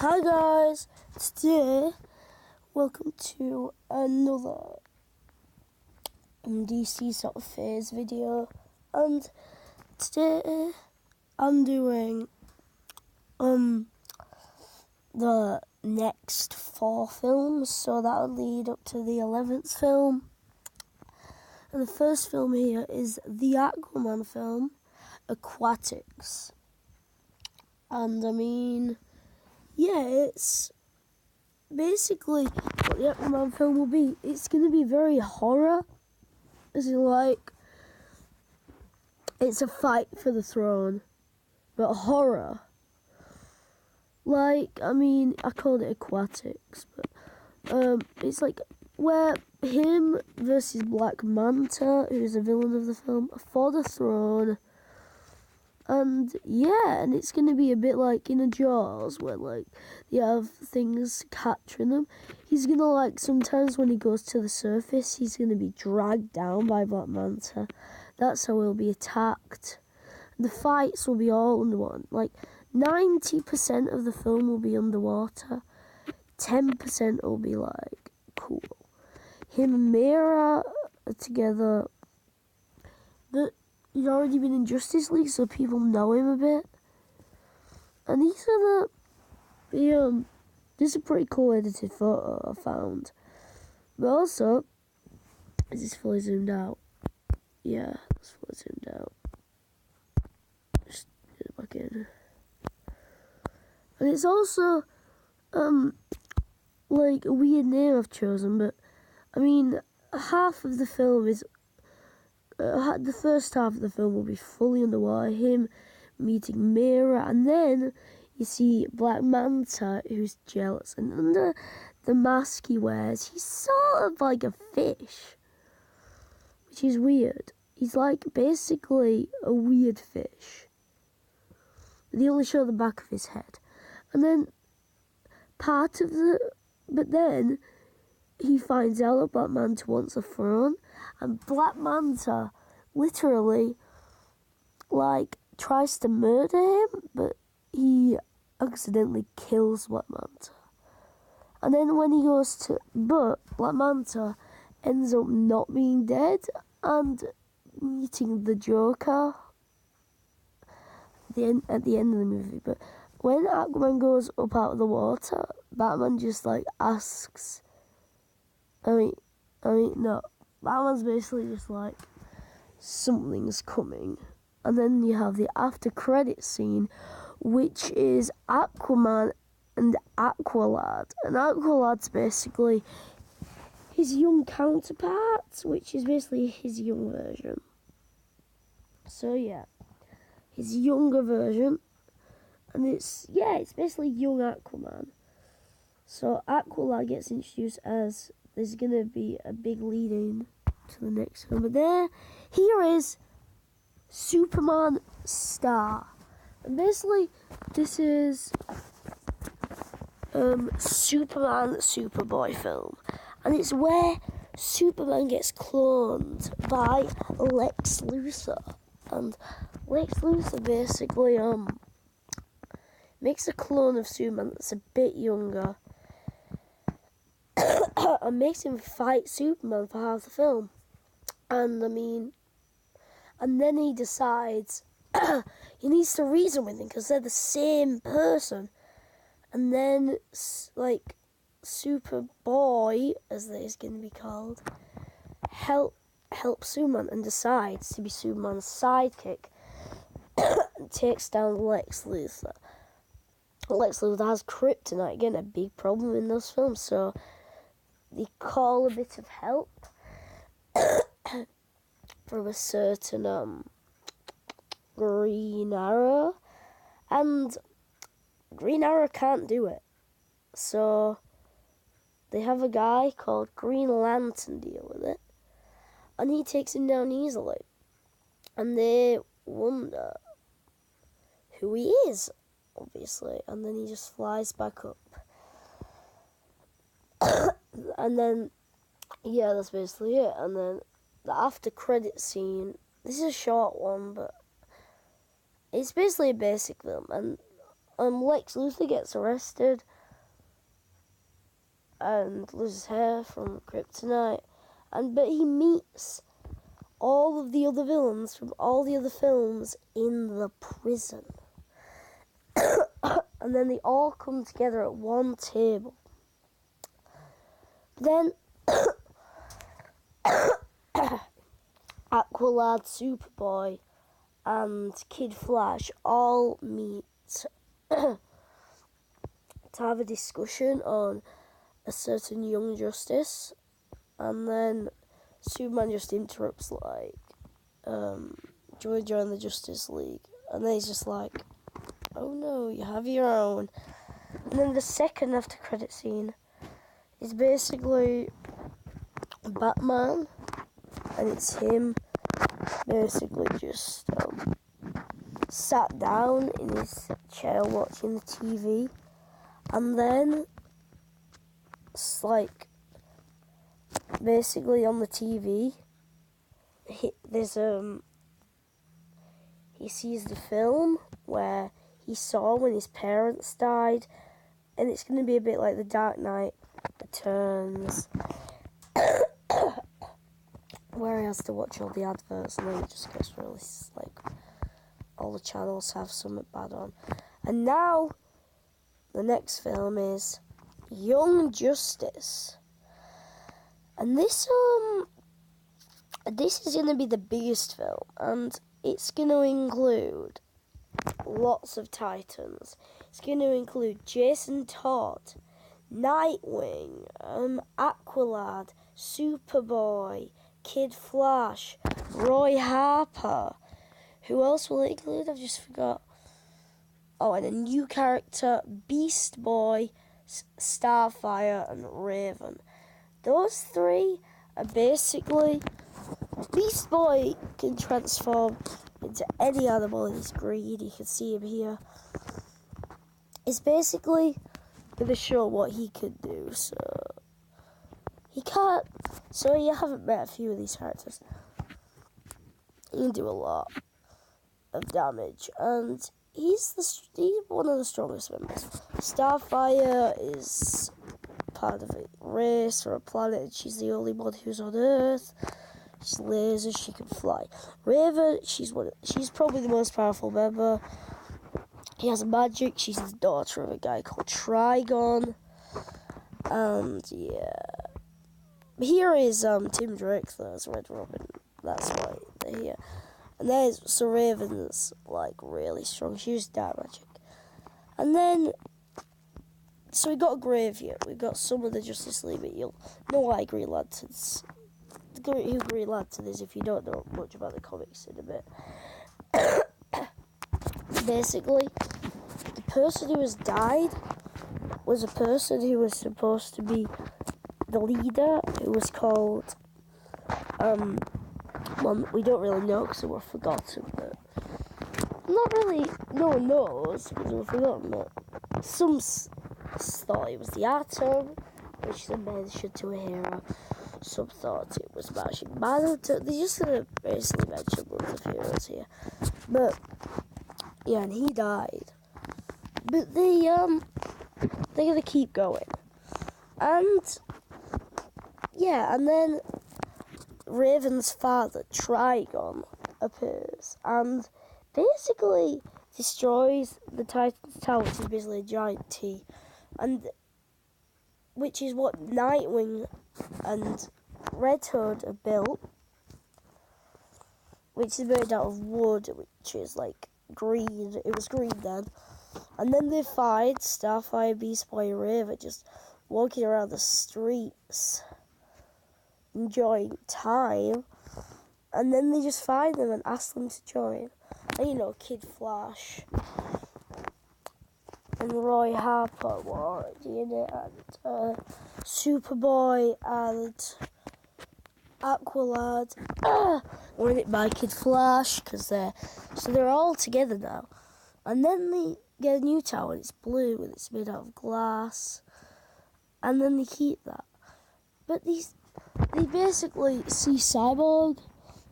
Hi guys, today, welcome to another DC sort of phase video, and today I'm doing the next 4 films, so that'll lead up to the 11th film. And the first film here is the Aquaman film, Aquatics. And I mean, yeah, it's basically what the Aquaman film will be. It's going to be very horror, as in like, it's a fight for the throne, but horror. Like, I mean, I called it Aquatics, but it's like where him versus Black Manta, who's a villain of the film, for the throne. And yeah, and it's going to be a bit like in a Jaws, where like you have things capturing them. He's going to like, sometimes when he goes to the surface, he's going to be dragged down by Black Manta. That's how he'll be attacked. The fights will be all underwater. Like 90% of the film will be underwater. 10% will be like cool. Him and Mera are together. But he's already been in Justice League, so people know him a bit. And he's gonna be, this is a pretty cool edited photo I found. But also, is this fully zoomed out? Yeah, it's fully zoomed out. Just get it back in. And it's also, like a weird name I've chosen, but I mean, half of the film is, the first half of the film will be fully underwater, him meeting Mera, and then you see Black Manta, who's jealous, and under the mask he wears, he's sort of like a fish, which is weird. He's like basically a weird fish. They only show the back of his head. And then but then he finds out that Black Manta wants a throne, and Black Manta literally like tries to murder him, but he accidentally kills Black Manta. And then when he goes to, but Black Manta ends up not being dead and meeting the Joker at the end of the movie. But when Aquaman goes up out of the water, Batman just like asks, no, Batman's basically just like, something's coming. And then you have the after credit scene, which is Aquaman and Aqualad. And Aqualad's basically his young counterpart, which is basically his young version. So yeah, his younger version. And it's basically young Aquaman. So Aqualad gets introduced as there's going to be a big lead-in to the next film. But here is Superman Star. And basically, this is Superman Superboy film. And it's where Superman gets cloned by Lex Luthor. And Lex Luthor basically makes a clone of Superman that's a bit younger and makes him fight Superman for half the film. And I mean, and then he decides he needs to reason with him because they're the same person. And then, like, Superboy, as it's going to be called, helps Superman and decides to be Superman's sidekick and takes down Lex Luthor. Lex Luthor has kryptonite, again, a big problem in those films, so they call a bit of help from a certain Green Arrow, and Green Arrow can't do it, so they have a guy called Green Lantern deal with it, and he takes him down easily, and they wonder who he is, obviously, and then he just flies back up. And then, yeah, that's basically it. And then the after credit scene, this is a short one, but it's basically a basic film, and Lex Luthor gets arrested and loses hair from kryptonite, but he meets all of the other villains from all the other films in the prison. And then they all come together at one table. Then Aqualad, Superboy, and Kid Flash all meet to have a discussion on a certain Young Justice, and then Superman just interrupts like, do you want to join the Justice League? And then he's just like, oh no, you have your own. And then the second after credit scene is basically Batman, and it's him basically just sat down in his chair watching the TV, and then it's like basically on the TV there's he sees the film where he saw when his parents died, and it's going to be a bit like The Dark Knight Returns, where he has to watch all the adverts and then it just gets really like all the channels have something bad on. And now the next film is Young Justice, and this is going to be the biggest film, and it's going to include lots of Titans. It's going to include Jason Todd, Nightwing, Aqualad, Superboy, Kid Flash, Roy Harper. Who else will it include? I've just forgot. Oh, and a new character, Beast Boy, Starfire, and Raven. Those three are basically... Beast Boy can transform into any animal in his green. You can see him here. It's basically going to show what he can do. So he can't. So you haven't met a few of these characters. He can do a lot of damage, and he's one of the strongest members. Starfire is part of a race or a planet, and she's the only one who's on Earth. She's lasers, she can fly. Raven, she's probably the most powerful member. He has magic. She's the daughter of a guy called Trigon. And yeah, here is Tim Drake though as Red Robin. That's why they're here. And so Raven's like really strong. She uses dark magic. And then so we got a graveyard. We've got some of the Justice League, but you'll know why Green Lantern's who Green Lantern is if you don't know much about the comics in a bit. Basically, the person who has died was a person who was supposed to be the leader, who was called, well, we don't really know because they were forgotten, but not really, no one knows because they were forgotten, but some thought it was the Atom, which is a mention to a hero. Some thought it was Martian Manhunter. They just gonna basically mention loads of heroes here. But yeah, and he died. But they're gonna keep going. And yeah, and then Raven's father, Trigon, appears and basically destroys the Titan's Tower, which is basically a giant T, and which is what Nightwing and Red Hood are built, which is made out of wood, which is like green. It was green then. And then they find Starfire, Beast Boy, and Raven just walking around the streets, enjoying time. And then they just find them and ask them to join. And Kid Flash and Roy Harper were in it, and Superboy and Aqualad were in it by Kid Flash, because they're all together now. And then they get a new tower, and it's blue, and it's made out of glass, and then they keep that. But they basically see Cyborg,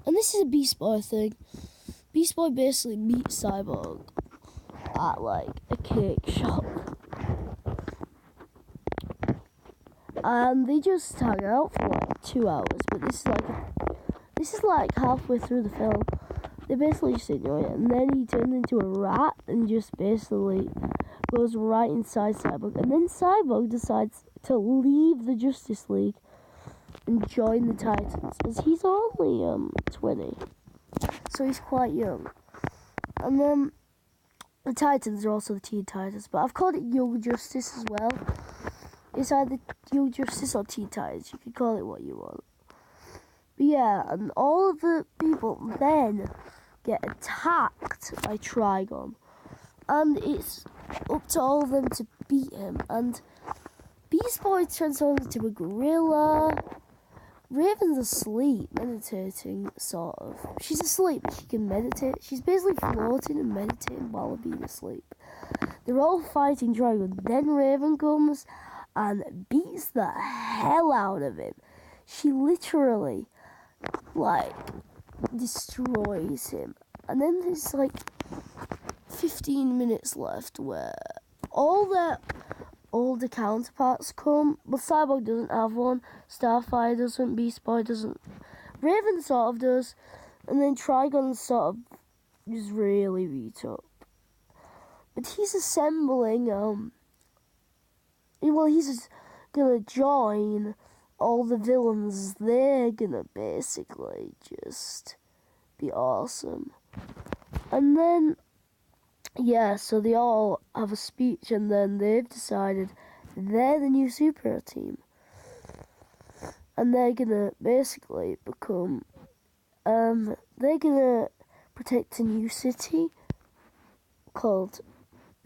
and this is a Beast Boy thing. Beast Boy basically meets Cyborg, at like a cake shop. And they just hang out for like 2 hours, but this is like halfway through the film. They basically just enjoy it, and then he turns into a rat and just basically goes right inside Cyborg, and then Cyborg decides to leave the Justice League and join the Titans, as he's only 20, so he's quite young. And then the Titans are also the Teen Titans, but I've called it Young Justice as well. It's either Young Justice or Teen Titans. You can call it what you want. But yeah, and all of the people then get attacked by Trigon, and it's up to all of them to beat him. And Beast Boy transforms into a gorilla. Raven's asleep, meditating, sort of. She's asleep, but she can meditate. She's basically floating and meditating while being asleep. They're all fighting Trigon. Then Raven comes and beats the hell out of him. She literally, like, destroys him. And then there's, like, 15 minutes left where all their older counterparts come, but Cyborg doesn't have one, Starfire doesn't, Beast Boy doesn't, Raven sort of does, and then Trigon sort of just really beat up. But he's assembling, he's just gonna join all the villains. They're gonna basically just be awesome. And then yeah, so they all have a speech, and then they've decided they're the new superhero team. And they're gonna basically become, they're gonna protect a new city called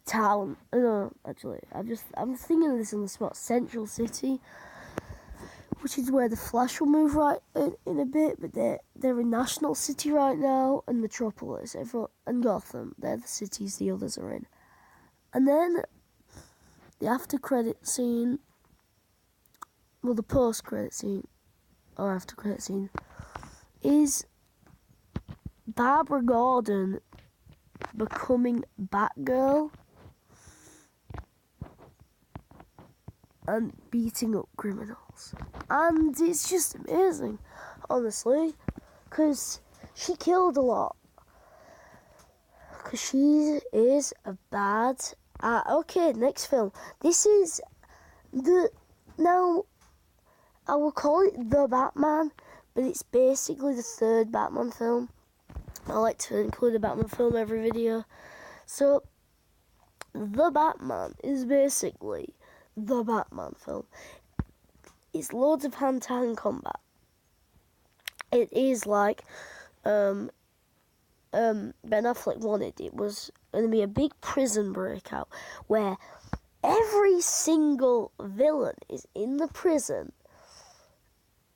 Town. No, actually, I'm thinking of this on the spot. Central City, which is where the Flash will move right in a bit, but they're in National City right now, and Metropolis, and Gotham. They're the cities the others are in. And then the after-credit scene, well, the post-credit scene, or after-credit scene, is Barbara Gordon becoming Batgirl and beating up criminals. And it's just amazing, honestly, because she killed a lot. Because she is a bad... okay, next film. This is now, I will call it The Batman, but it's basically the third Batman film. I like to include a Batman film every video. So, The Batman is basically the Batman film. It's loads of hand-to-hand combat. It is like Ben Affleck wanted. It was going to be a big prison breakout where every single villain is in the prison,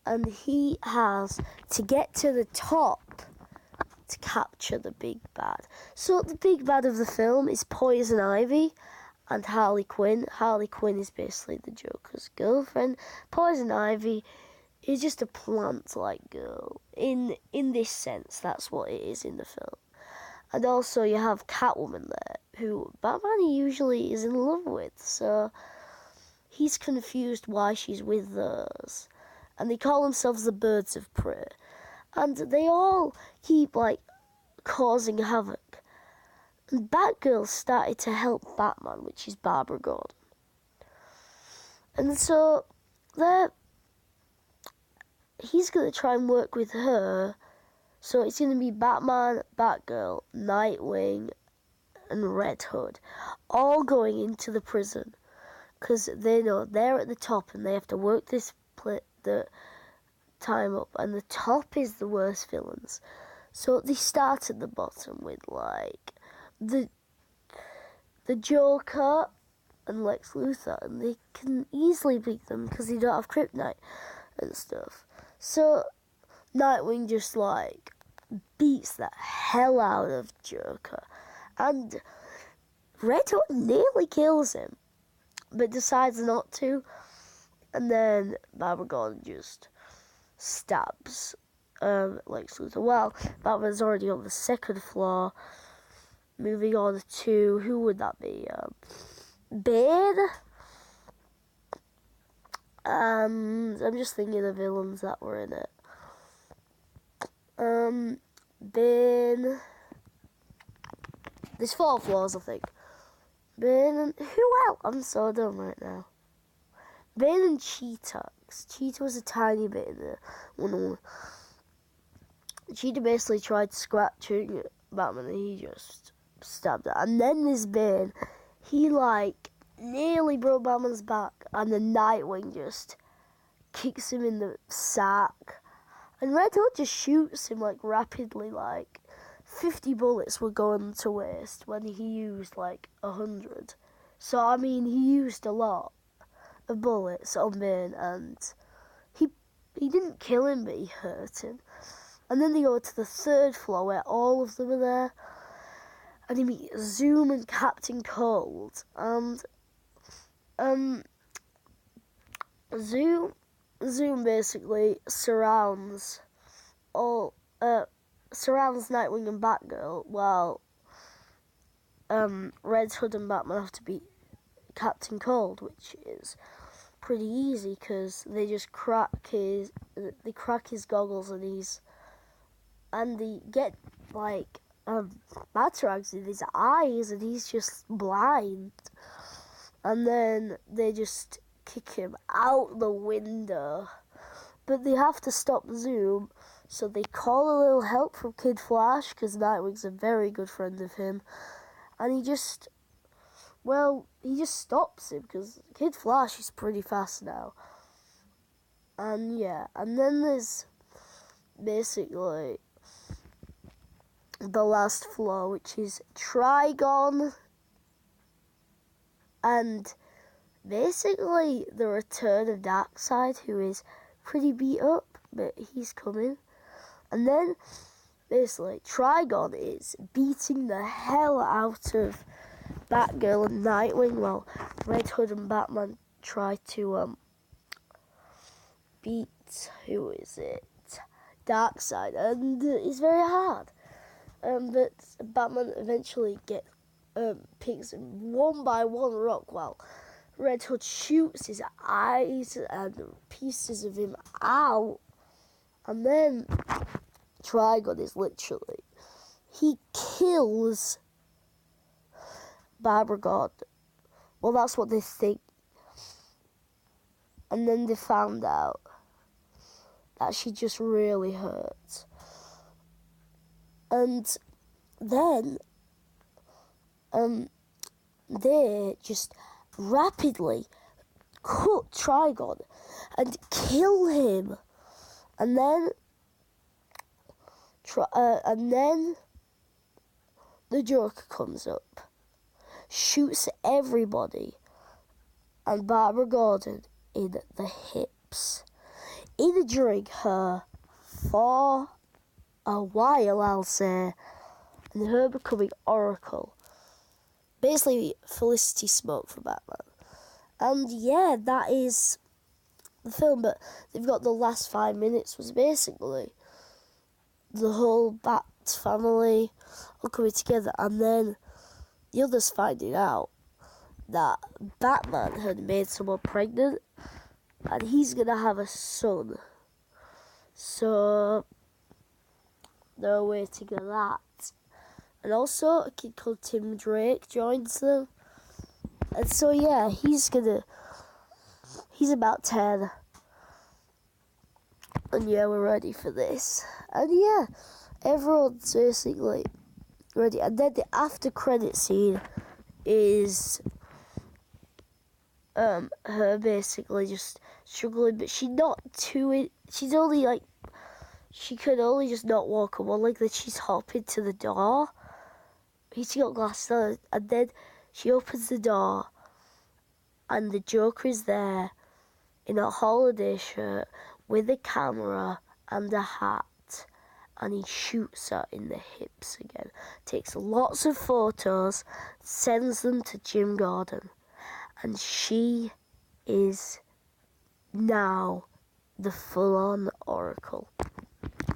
and he has to get to the top to capture the big bad. So the big bad of the film is Poison Ivy and Harley Quinn. Harley Quinn is basically the Joker's girlfriend. Poison Ivy is just a plant-like girl. In this sense, that's what it is in the film. And also you have Catwoman there, who Batman usually is in love with, so he's confused why she's with those. And they call themselves the Birds of Prey. And they all keep, like, causing havoc. And Batgirl started to help Batman, which is Barbara Gordon. And so he's going to try and work with her. So it's going to be Batman, Batgirl, Nightwing, and Red Hood, all going into the prison. Because they know they're at the top and they have to work the time up. And the top is the worst villains. So they start at the bottom with, like, the Joker and Lex Luthor, and they can easily beat them because they don't have kryptonite and stuff. So Nightwing just, like, beats the hell out of Joker, and Red Hood nearly kills him, but decides not to, and then Barbara Gordon just stabs Lex Luthor. Well, Batman's already on the second floor, moving on to, who would that be? Bane. And I'm just thinking of villains that were in it. Bane. There's 4 floors, I think. Bane and who else? I'm so dumb right now. Bane and Cheetah. Cheetah was a tiny bit in there. Cheetah basically tried scratching Batman and he just stabbed her. And then this Bane, he like nearly broke Batman's back and the Nightwing just kicks him in the sack. And Red Hood just shoots him like rapidly, like 50 bullets were going to waste when he used like 100. So I mean he used a lot of bullets on Bane and he didn't kill him but he hurt him. And then they go to the 3rd floor where all of them are there. And you meet Zoom and Captain Cold. And Zoom basically surrounds Nightwing and Batgirl while Red Hood and Batman have to beat Captain Cold, which is pretty easy because they just crack his goggles and they get like batarags in his eyes and he's just blind. And then they just kick him out the window. But they have to stop Zoom, so they call a little help from Kid Flash because Nightwing's a very good friend of him. And he just stops him because Kid Flash is pretty fast now. And yeah, and then there's basically the last floor, which is Trigon, and basically the return of Darkseid, who is pretty beat up, but he's coming. And then basically Trigon is beating the hell out of Batgirl and Nightwing while Red Hood and Batman try to beat, who is it? Darkseid, and it's very hard. But Batman eventually picks him one by one rock while Red Hood shoots his eyes and pieces of him out. And then Trigon is literally, he kills Barbara Gordon. Well, that's what they think. And then they found out that she just really hurt. And then they just rapidly cut Trigon and kill him. And then the Joker comes up, shoots everybody, and Barbara Gordon in the hips, injuring her for a while, I'll say, and her becoming Oracle. Basically, Felicity Smoke for Batman. And yeah, that is the film, but they've got the last 5 minutes was basically the whole Bat family all coming together, and then the others finding out that Batman had made someone pregnant and he's gonna have a son. So they're waiting for that. And also a kid called Tim Drake joins them. And so yeah, he's about 10. And yeah, we're ready for this. And yeah, everyone's basically ready. And then the after credit scene is her basically just struggling, but she's not too she's only like, she could only just not walk on one leg, then she's hopping to the door. She's got glasses on, and then she opens the door and the Joker is there in a holiday shirt with a camera and a hat, and he shoots her in the hips again, takes lots of photos, sends them to Jim Gordon, and she is now the full-on Oracle.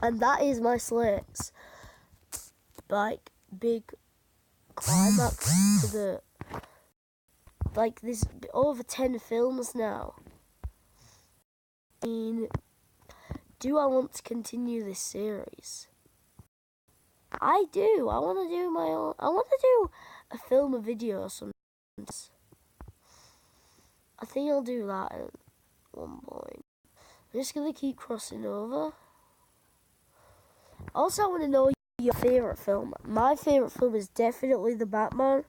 And that is my slates, like big climax to the, like, there's over 10 films now. I mean, do I want to continue this series? I do. I want to do my own. I want to do a film, a video, or something. I think I'll do that at one point. I'm just gonna keep crossing over. Also, I want to know your favourite film. My favourite film is definitely The Batman,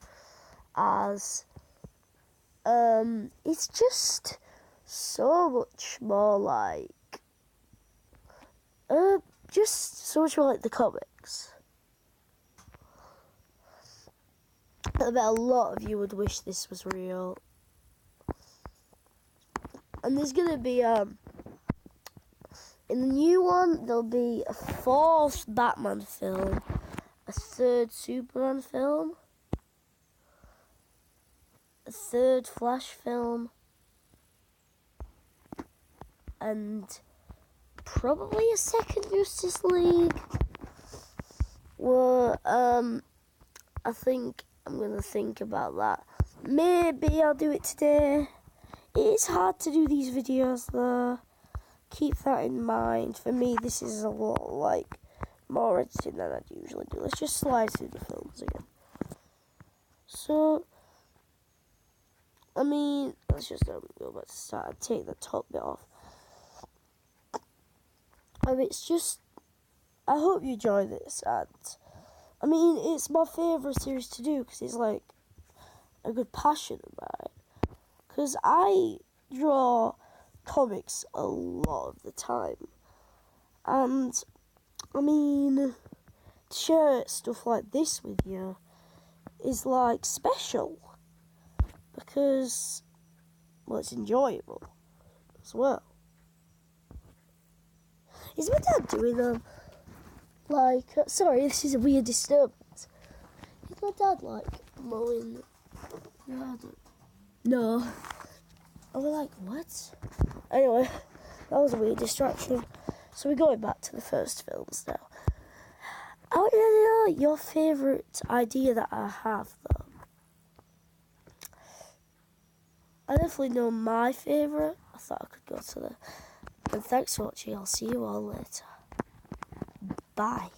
as it's just so much more like just so much more like the comics. I bet a lot of you would wish this was real. And there's gonna be in the new one there'll be a 4th Batman film, a 3rd Superman film, a 3rd Flash film, and probably a 2nd Justice League. Well, I think I'm gonna think about that. Maybe I'll do it today. It is hard to do these videos though. Keep that in mind. For me, this is a lot like more editing than I'd usually do. Let's just slide through the films again. So, I mean, let's just go back to start and take the top bit off. It's just, I hope you enjoy this, and I mean, it's my favourite series to do because it's like a good passion of mine. Because I draw comics a lot of the time, and I mean, to share stuff like this with you is like special because, well, it's enjoyable as well. Is my dad doing sorry, this is a weird disturbance. Is my dad like mowing the garden? No. I was like, what? Anyway, that was a weird distraction. So we're going back to the first films now. I want to know your favourite idea that I have, though. I definitely know my favourite. I thought I could go to the... And thanks for watching. I'll see you all later. Bye.